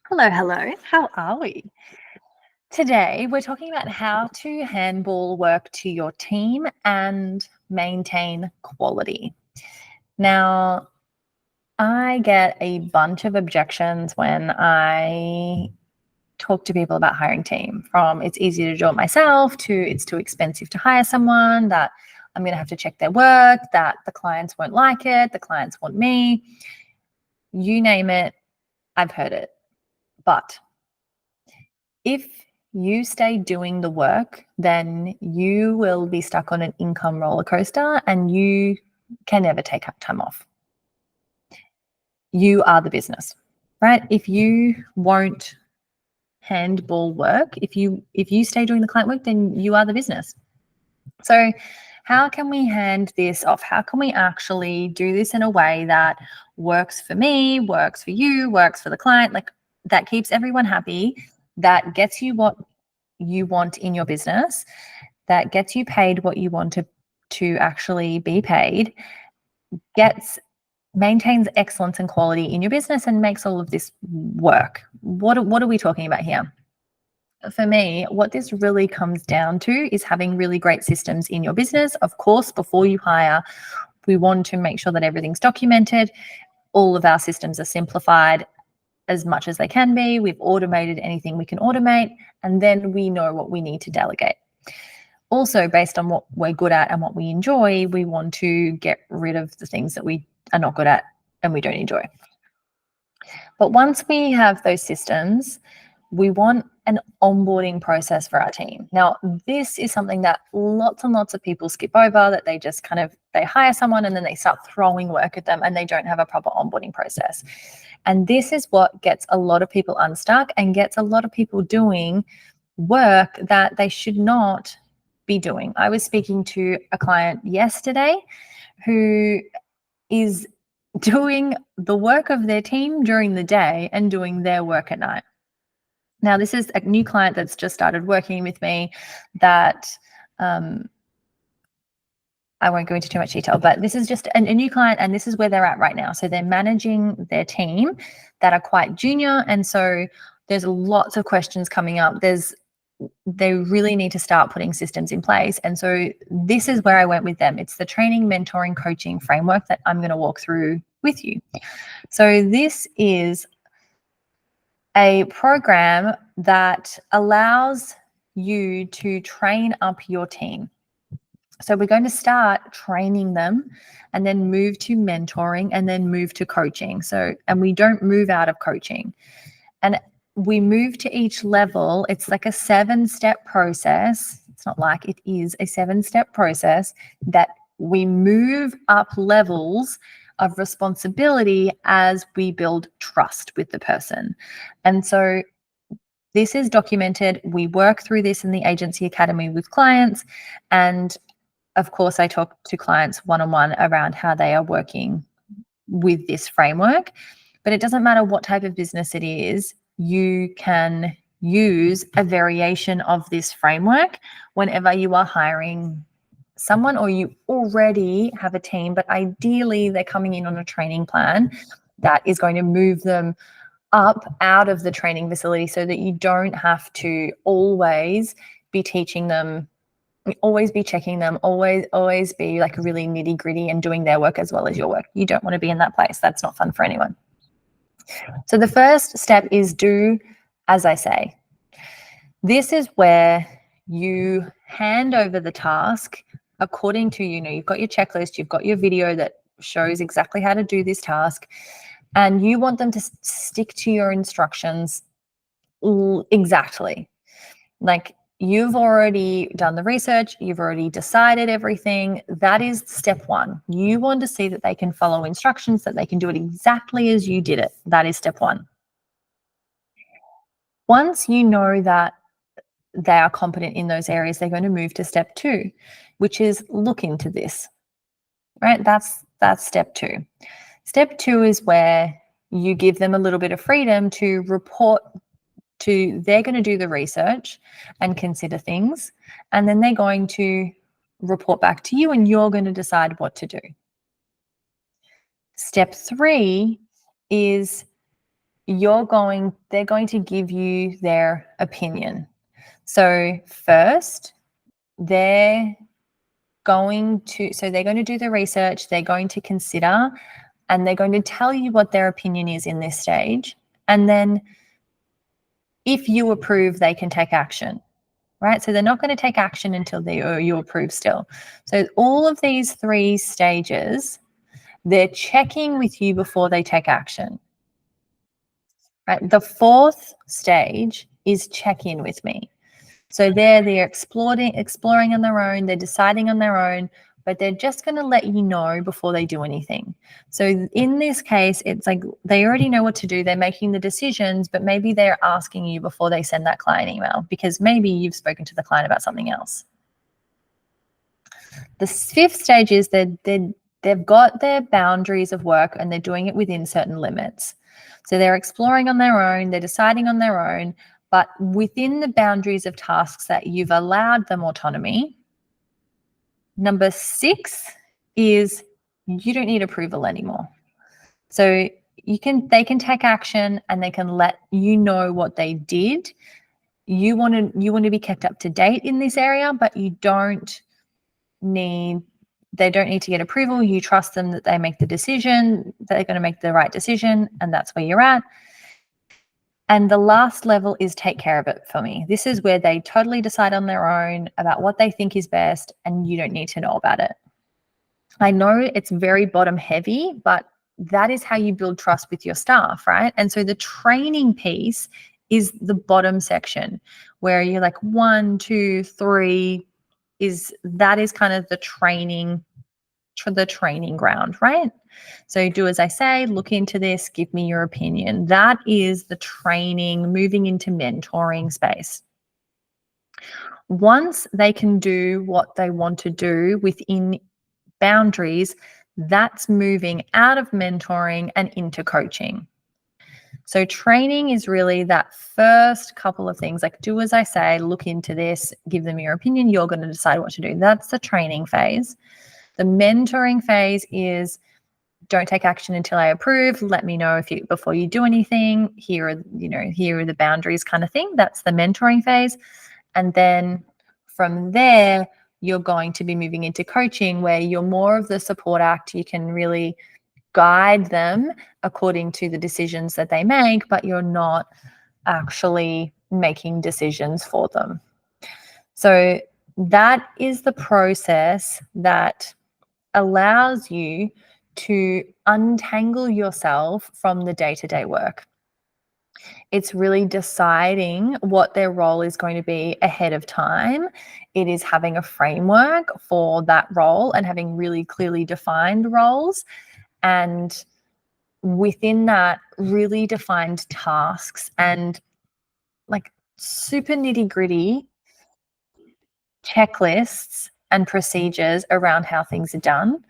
Hello, hello. How are we? Today, we're talking about how to handball work to your team and maintain quality. Now, I get a bunch of objections when I talk to people about hiring team, from it's easy to do it myself to it's too expensive to hire someone, that I'm going to have to check their work, that the clients won't like it, the clients want me. You name it, I've heard it. But if you stay doing the work, then you will be stuck on an income roller coaster and you can never take time off. You are the business, right? If you won't handball work, if you stay doing the client work, then you are the business. So how can we hand this off? How can we actually do this in a way that works for me, works for you, works for the client, like that keeps everyone happy, that gets you what you want in your business, that gets you paid what you want to actually be paid, maintains excellence and quality in your business and makes all of this work? What are we talking about here? For me, what this really comes down to is having really great systems in your business. Of course, before you hire, we want to make sure that everything's documented. All of our systems are simplified as much as they can be. We've automated anything we can automate, and then we know what we need to delegate. Also, based on what we're good at and what we enjoy, we want to get rid of the things that we are not good at and we don't enjoy. But once we have those systems, we want an onboarding process for our team. Now, this is something that lots and lots of people skip over, that they just they hire someone and then they start throwing work at them and they don't have a proper onboarding process. And this is what gets a lot of people unstuck and gets a lot of people doing work that they should not be doing. I was speaking to a client yesterday who is doing the work of their team during the day and doing their work at night. Now, this is a new client that's just started working with me that I won't go into too much detail, but this is just a new client and this is where they're at right now. So they're managing their team that are quite junior. And so there's lots of questions coming up. They really need to start putting systems in place. And so this is where I went with them. It's the training, mentoring, coaching framework that I'm going to walk through with you. So this is a program that allows you to train up your team. So we're going to start training them and then move to mentoring and then move to coaching. And we don't move out of coaching. And we move to each level. It's like a 7-step process. It's not like, it is a 7-step process that we move up levels of responsibility as we build trust with the person. And so this is documented. We work through this in the Agency Academy with clients. And of course, I talk to clients one-on-one around how they are working with this framework. But it doesn't matter what type of business it is, you can use a variation of this framework whenever you are hiring someone or you already have a team, but ideally they're coming in on a training plan that is going to move them up out of the training facility so that you don't have to always be teaching them, always be checking them, always be like really nitty gritty and doing their work as well as your work. You don't want to be in that place. That's not fun for anyone. So the first step is do as I say. This is where you hand over the task according to, you've got your checklist, you've got your video that shows exactly how to do this task, and you want them to stick to your instructions exactly. Like, you've already done the research, you've already decided everything. That is step one. You want to see that they can follow instructions, that they can do it exactly as you did it. That is step one. Once you know that they are competent in those areas, they're going to move to step two, which is look into this, right? That's step two. Step two is where you give them a little bit of freedom to report to, they're going to do the research and consider things, and then they're going to report back to you and you're going to decide what to do. Step three is they're going to give you their opinion. So first, they're going to do the research, they're going to consider, and they're going to tell you what their opinion is in this stage. And then if you approve, they can take action, right? So they're not going to take action until you approve still. So all of these 3 stages, they're checking with you before they take action, right? The 4th stage is check in with me. So they're exploring on their own, they're deciding on their own, but they're just going to let you know before they do anything. So in this case, it's like they already know what to do, they're making the decisions, but maybe they're asking you before they send that client email because maybe you've spoken to the client about something else. The 5th stage is they've got their boundaries of work and they're doing it within certain limits. So they're exploring on their own, they're deciding on their own, but within the boundaries of tasks that you've allowed them autonomy. Number 6 is you don't need approval anymore. So they can take action and they can let you know what they did. You want to be kept up to date in this area, but they don't need to get approval. You trust them that they make the decision, that they're going to make the right decision, and that's where you're at. And the last level is take care of it for me. This is where they totally decide on their own about what they think is best, and you don't need to know about it. I know it's very bottom heavy, but that is how you build trust with your staff, right? And so the training piece is the bottom section where you're like 1, 2, 3 is kind of the training ground, right? So do as I say, look into this, give me your opinion. That is the training, moving into mentoring space. Once they can do what they want to do within boundaries, that's moving out of mentoring and into coaching. So training is really that first couple of things, like do as I say, look into this, give them your opinion, you're going to decide what to do. That's the training phase. The mentoring phase is don't take action until I approve. Let me know before you do anything. Here are the boundaries kind of thing. That's the mentoring phase. And then from there, you're going to be moving into coaching where you're more of the support act. You can really guide them according to the decisions that they make, but you're not actually making decisions for them. So that is the process that allows you to untangle yourself from the day-to-day work. It's really deciding what their role is going to be ahead of time. It is having a framework for that role and having really clearly defined roles. And within that, really defined tasks and like super nitty-gritty checklists and procedures around how things are done.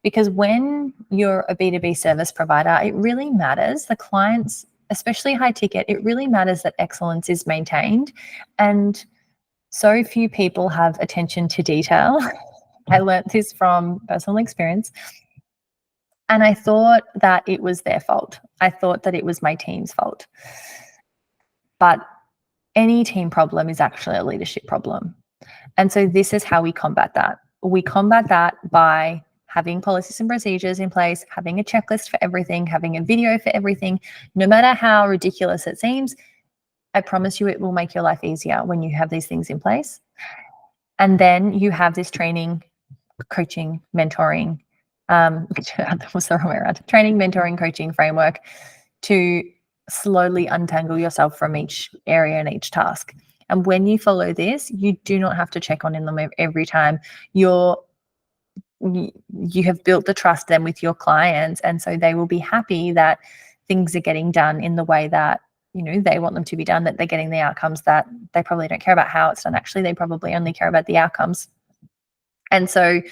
Because when you're a B2B service provider, it really matters. The clients, especially high ticket, it really matters that excellence is maintained. And so few people have attention to detail. I learnt this from personal experience. And I thought that it was their fault. I thought that it was my team's fault. But any team problem is actually a leadership problem. And so this is how we combat that. We combat that by having policies and procedures in place, having a checklist for everything, having a video for everything. No matter how ridiculous it seems, I promise you it will make your life easier when you have these things in place. And then you have this training, coaching, mentoring, what's the wrong way around? Training, mentoring, coaching framework to slowly untangle yourself from each area and each task. And when you follow this, you do not have to check on in them every time. You have built the trust then with your clients, and so they will be happy that things are getting done in the way that they want them to be done, that they're getting the outcomes that they probably don't care about how it's done. Actually, they probably only care about the outcomes. And so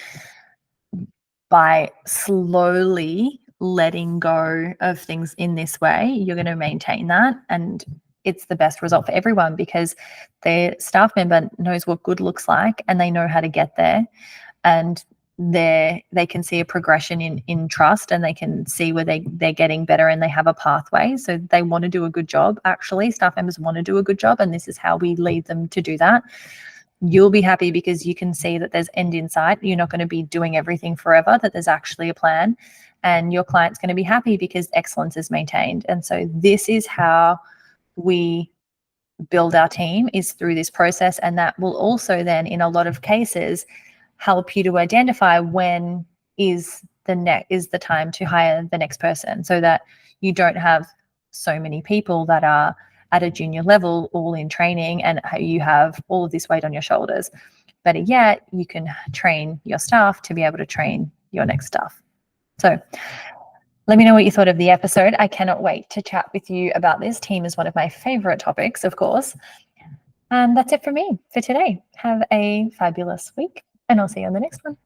by slowly letting go of things in this way, you're going to maintain that, and it's the best result for everyone because their staff member knows what good looks like and they know how to get there. And they can see a progression in trust, and they can see where they're getting better, and they have a pathway. So they want to do a good job. Actually, staff members want to do a good job, and this is how we lead them to do that. You'll be happy because you can see that there's end in sight. You're not going to be doing everything forever, that there's actually a plan, and your client's going to be happy because excellence is maintained. And so this is how we build our team, is through this process. And that will also then, in a lot of cases, help you to identify when is the time to hire the next person, so that you don't have so many people that are at a junior level all in training and you have all of this weight on your shoulders. Better yet, you can train your staff to be able to train your next staff. So let me know what you thought of the episode. I cannot wait to chat with you about this. Team is one of my favorite topics, of course. And that's it for me for today. Have a fabulous week, and I'll see you on the next one.